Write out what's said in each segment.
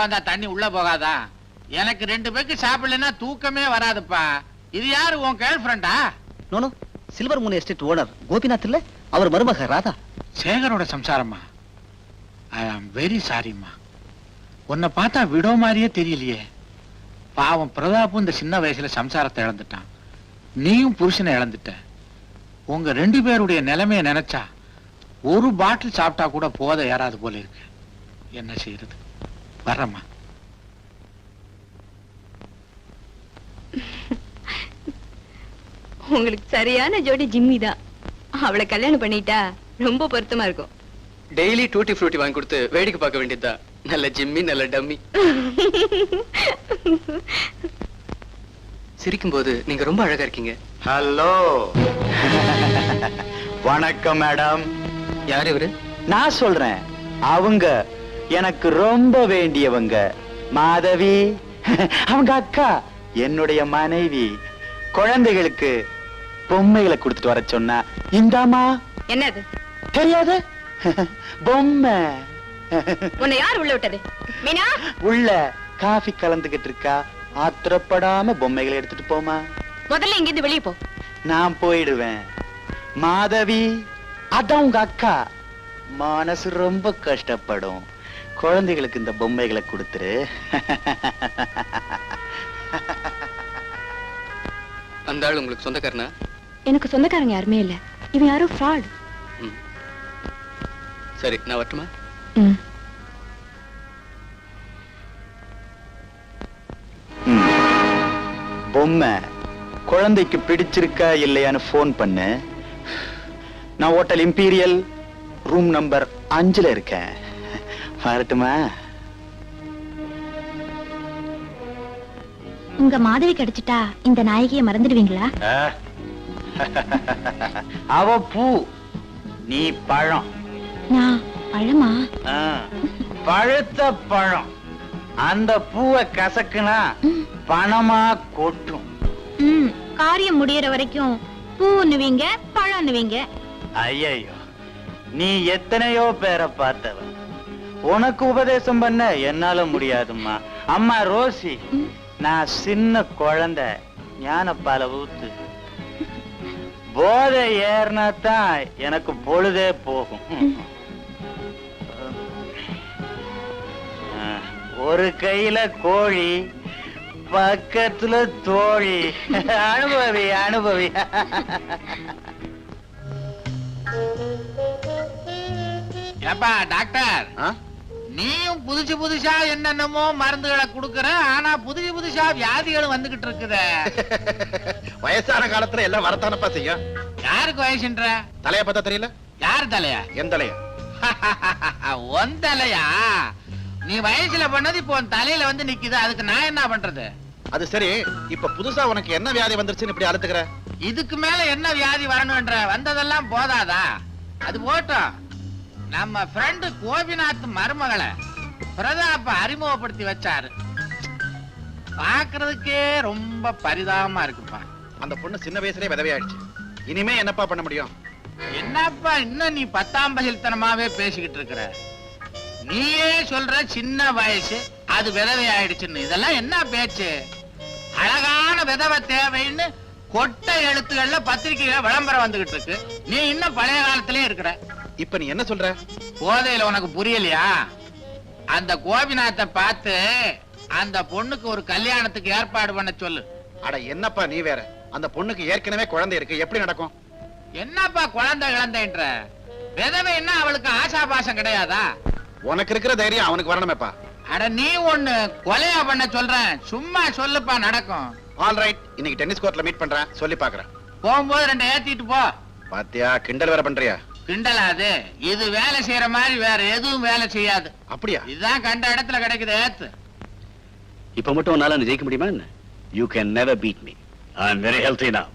வந்தா தண்ணி உள்ள போகாதா? எனக்கு 2 பேருக்கு சாப்பிடலன்னா தூக்கமே வராதுப்பா. இது யாரு, உன் கேர்ள் ஃப்ரெண்டா? No, silver moon estate owner Gopinath இல்ல, அவர் மருமக ராதா. சேகரோட சம்சாரம்மா. ஐ ஆம் வெரி சாரிம்மா. உன்னை பார்த்தா விடோ மாதிரியே தெரியலையே. பாவம் பிரதாப்பும் இந்த சின்ன வயசுல சம்சாரத்தை இழந்துட்டான். நீயும் புருஷனை இழந்துட்ட. உங்க 2 பேருடைய நிலைமையை நினைச்சா ஒரு பாட்டில் சாப்பிட்டா கூட போத ஏறாது போல இருக்கு. என்ன செய்யறது? வர்றம்மா. உங்களுக்கு சரியான ஜோடி ஜிம்மி தான். அவளை கல்யாணம் பண்ணிட்டா ரொம்ப பொருத்தமா இருக்கும். டெய்லி டூட்டி ஃப்ரூட்டி வாங்கி கொடுத்து வேடிக்கை பார்க்க வேண்டியதுதான். நல்ல ஜிம்மி, நல்ல டம்மி. சிரிக்கும் போது நீங்க ரொம்ப அழகா இருக்கீங்க. ஹலோ, வணக்கம் மேடம். யார் இவரு? நான் சொல்றேன், அவங்க எனக்கு ரொம்ப வேண்டியவங்க. மாதவி அவங்க அக்கா, என்னுடைய மனைவி. குழந்தைகளுக்கு பொம்மைகளை கொடுத்துட்டு வர சொன்னா இந்தாமா. என்னது தெரியாது? பொம்மை. உன்னை யார் உள்ள விட்டது? மீனா உள்ள காஃபி கலந்துகிட்டு இருக்கா. ஆத்திரப்படாம பொம்மைகளை எடுத்துட்டு போமா. முதல்ல இங்கிருந்து வெளியே போ. நான் போயிடுவேன். மாதவி, அதான் உங்க அக்கா. மனசு ரொம்ப கஷ்டப்படும். குழந்தைகளுக்கு இந்த பொம்மைகளை கொடுத்துரு. அந்த ஆள் உங்களுக்கு சொந்தக்காரனா? எனக்கு சொந்தக்காரங்க யாருமே இல்ல. இவன் யாரும் ஃப்ராட். சரி, நான் வரட்டுமா? பொம்மை குழந்தைக்கு பிடிச்சிருக்கா இல்லையான்னு போன் பண்ணு. நான் ஹோட்டல் இம்பீரியல் ரூம் நம்பர் 5ல இருக்கேன். வரட்டுமா? உங்க மாதவி கிடைச்சிட்டா இந்த நாயகியை மறந்துடுவீங்களா? அவ பூ, நீ பழம். நான் பழமா? பழுத்த பழம். அந்த பூவை கசக்குனா பணமா கொட்டும். காரியம் முடியற வரைக்கும் பூன்னுவீங்க, பழம்னுவீங்க. ஐயோ, நீ எத்தனையோ பேரை பார்த்தவ. உனக்கு உபதேசம் பண்ண என்னால முடியாதும்மா. அம்மா ரோசி, நான் சின்ன குழந்தை. ஞானப்பால ஊத்து. போதை ஏறினா தான் எனக்கு பொழுதே போகும். ஒரு கையில கோழி, பக்கத்துல தோழி. அனுபவி அனுபவி. ஏப்பா டாக்டர், நீயும் புதுசா என்னென்னமோ மருந்துகளை கொடுக்கற. ஆனா புதுசா வியாதிகளும் வந்துகிட்டு இருக்குது. வயசான காலத்துல எல்லாம் வரத்தானப்பா செய்யும். யாருக்கு வயசுன்ற? தலைய பார்த்தா தெரியல? யார் தலையா? என் தலையா? உன் தலையா? நீ வயசுல பண்ணது இப்போ உன் தலையில வந்து நிக்குது. அதுக்கு நான் என்ன பண்றது? அது சரி, இப்ப புதுசா உனக்கு என்ன வியாதி வந்துருச்சுன்னு இப்படி அழுத்துக்கிற? இதுக்கு மேல என்ன வியாதி வரணும்ன்ற? வந்ததெல்லாம் போதாதா? அது போட்டோம். நம்ம ஃப்ரெண்டு கோபிநாத் மருமகளை பிரதாப்ப அறிமுகப்படுத்தி வச்சாரு. பாக்குறதுக்கே ரொம்ப பரிதாபமா இருக்குப்பா. அந்த பொண்ணு சின்ன வயசுலயே விதவையாயிடுச்சு. இனிமே என்னப்பா பண்ண முடியும்? என்னப்பா இன்னும் நீ 10ஆம் பகில்தனமாவே பேசிக்கிட்டு இருக்கிற? நீயே சொல்ற சின்ன வயசு, அது விதவை ஆயிடுச்சுன்னு. இதெல்லாம் என்ன பேச்சு? அழகான விதவை தேவைன்னு கொட்டை எழுத்துக்கள்ல பத்திரிகையில விளம்பரம் வந்துகிட்டு இருக்கு. நீ இன்னும் பழைய காலத்திலே இருக்கிற. இப்ப நீ என்ன சொல்ற? போதையில உனக்கு புரியலையா? அந்த கோபிநாத்தை பார்த்து அந்த பொண்ணுக்கு ஒரு கல்யாணத்துக்கு ஏற்பாடு பண்ண சொல்லு. அட என்னப்பா நீ வேற. அந்த பொண்ணுக்கு ஏற்கனவே குழந்தை இருக்கு, எப்படி நடக்கும்? என்னப்பா குழந்தை கிழந்தைன்ற? விதவை என்ன அவளுக்கு ஆசாபாசம் கிடையாதா? உனக்கு இருக்கிற தைரியம் அவனுக்கு வரணுமேப்பா. அட நீ ஒண்ணு கொலையா பண்ண சொல்றேன். சும்மா சொல்லுப்பா, நடக்கும். ஆல் ரைட், இன்னைக்கு டென்னிஸ் கோர்ட்ல மீட் பண்றேன், சொல்லி பாக்குறேன். போகும்போது 2 ஏத்திட்டு போ. பாத்தியா, கிண்டல் வேற பண்றியா? கிண்டலாது. இது வேலை செய்யற மாதிரி வேற எதுவும் வேலை செய்யாது. அப்படியா? இதுதான் கண்ட இடத்துல கிடைக்குது. ஏத்து. இப்ப மட்டும் உன்னால ஜெயிக்க முடியுமா என்ன? You can never beat me. I'm very healthy now.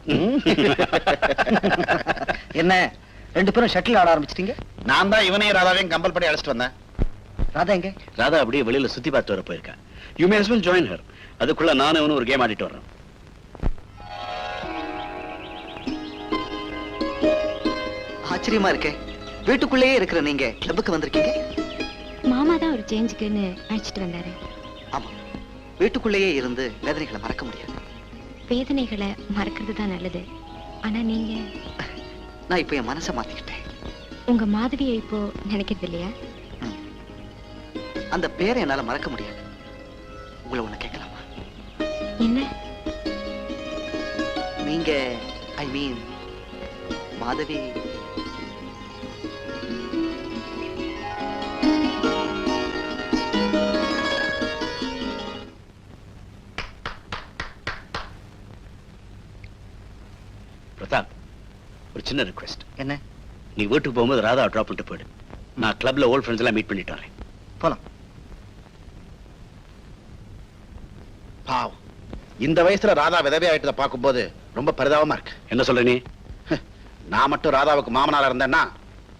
என்ன 2 பேரும் ஷட்டில் ஆட ஆரம்பிச்சிட்டீங்க? நான் தான் இவனையும் ராதாவையும் கம்பல் பண்ணி அழைச்சிட்டு வந்தேன். ராதா எங்க? ராதா அப்படியே வெளியில சுத்தி பார்த்து வர போயிருக்கா. You may as well join her. அதுக்குள்ள நானும் இவனும் ஒரு கேம் ஆடிட்டு வர்றேன். ஆச்சரியமா இருக்கே, வீட்டுக்குள்ளேயே இருக்கிற நீங்க கிளப்புக்கு வந்திருக்கீங்க. மாமா தான் ஒரு சேஞ்சுக்குன்னு அழைச்சிட்டு வந்தாரு. ஆமா, வீட்டுக்குள்ளேயே இருந்து வேதனைகளை மறக்க முடியாது. வேதனைகளை மறக்கிறது தான் நல்லது. ஆனா நீங்க நான் இப்ப என் மனசை மாத்திக்கிட்டேன். உங்க மாதவியை இப்போ நினைக்கிறது இல்லையா? அந்த பேரை என்னால மறக்க முடியாது. உங்களை ஒண்ணு கேட்கலாமா? என்ன? நீங்க ஐ மீன் மாதவி பிரதாப், ஒரு சின்ன ரிக்வெஸ்ட். என்ன? நீ வீட்டுக்கு போகும்போது ராதா ட்ராப் பண்ணிட்டு போயிடு. நான் கிளப்ல ஓல்ட் ஃப்ரெண்ட்ஸ் எல்லாம் மீட் பண்ணிட்டு வரேன். போலாம். பாவம், இந்த வயசுல ராதா விதவை ஆயிட்டதை பார்க்கும்போது ரொம்ப பரிதாபமா இருக்கு. என்ன சொல்ற நீ? நான் மட்டும் ராதாவுக்கு மாமனாரா இருந்தேன்னா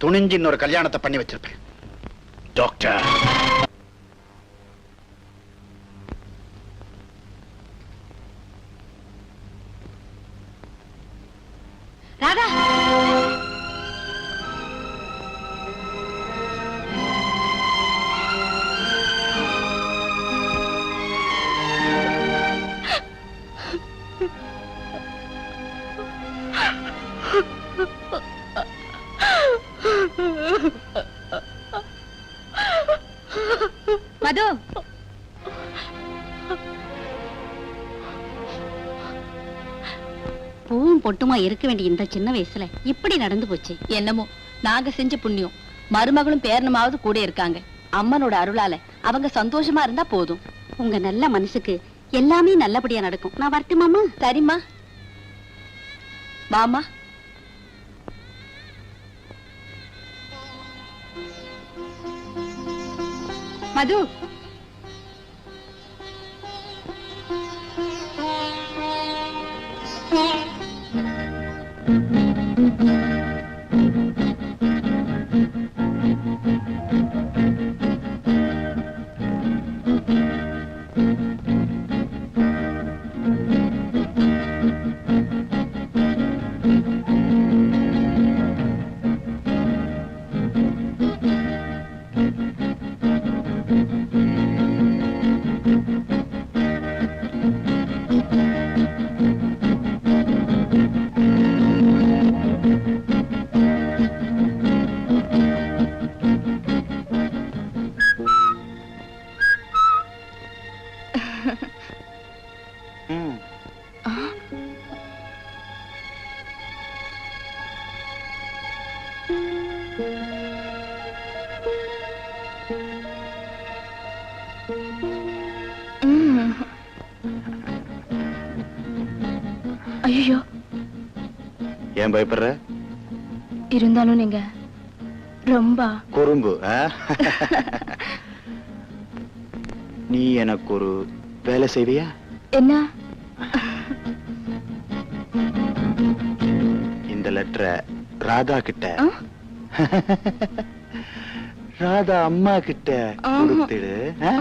துணிஞ்சு இன்னொரு கல்யாணத்தை பண்ணி வச்சிருப்பேன். டாக்டர், ராதா, மது, பூவும் பொட்டுமா இருக்க வேண்டிய இந்த சின்ன வயசுல இப்படி நடந்து போச்சு. என்னமோ நாங்க செஞ்ச புண்ணியம். மருமகளும் பேரனுமாவது கூட இருக்காங்க. அம்மனோட அருளால அவங்க சந்தோஷமா இருந்தா போதும். உங்க நல்ல மனசுக்கு எல்லாமே நல்லபடியா நடக்கும். நான் வரட்டுமாமா? சரிம்மா, வாமா. மது, ஐயோ, ஏன் பயப்படுற? இருந்தாலும் நீங்க ரொம்ப குறும்பு. நீ எனக்கு ஒரு வேலை செய்வியா? என்ன? இந்த லெட்டரை ராதா கிட்ட, ராதா அம்மா கிட்ட கொடுத்துடு. ஆ?